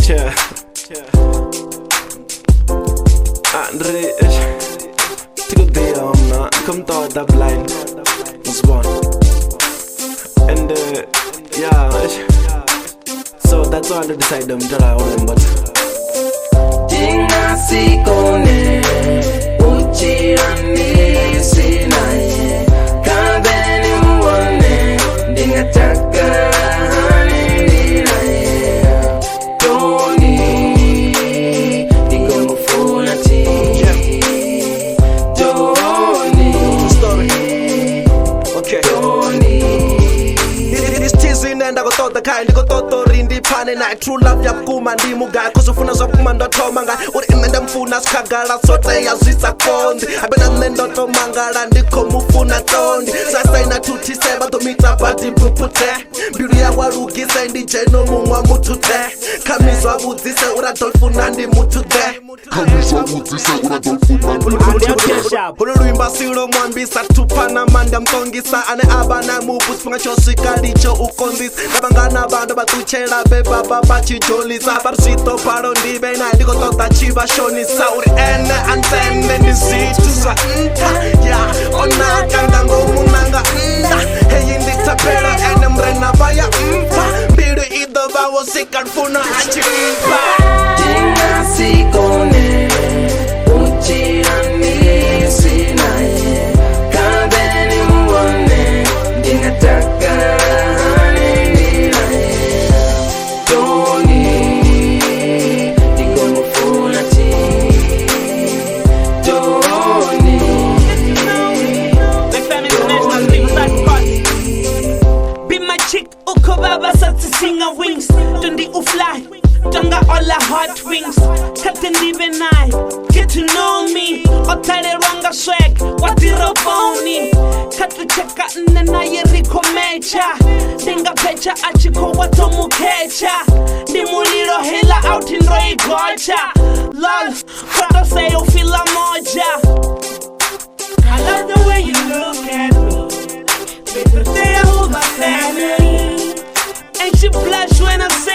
Tja. Andre, tycker det om kom ta that blind was one. And yeah, so that's all I decide them tell I own but Jinga sikone uchirani sinaye kabeni muone dinga takani ninaye Tony dingo mufuna ti Tony okay Tony this teasing and I go thought the kind go thought rindi pane na true love yakuma ndi mugayi kusufuna zokuma ndothoma ngayi uri ine ndamfuna sikhagala sote yazisa kondi abena nne ndotomangala ndikho mufuna tondi sasaina tuthiseba tomita bati pupute mbilu yakwalugise ndijeno mumwa mutute khamizwa budzise uradolfuna ndi mutute ululwimba silo mwambisa tupana manda mtongisa ane abana mubu sifunga chosika licho ukondisa nabangana bantu batuchela bebaba bachijolisa barusito palo ndibe na ndiko tota chibashonisa uri ene antende ndizituza ya onakanga ngomunanga heyi nditapela ene mrena baya mbilu ido bawo sikarfuna achimpa Jinga sikone uchirani sinaye kabeni muone dinga takani ninaye Tony dingo mufuna ti Tony Be my chick, ukobaba sathi singa wings Tondi ufly, tonga all our hot wings Kati ndibe naye, get to know me Otale rwanga swag, watiro boni Kati cheka nne naye riko mecha Dinga pecha achiko watomu kecha Dimuliro hila out in roi gocha Lol, koto say you feel a moja I love the way you look at me Baby, they hold my family And she blush when I say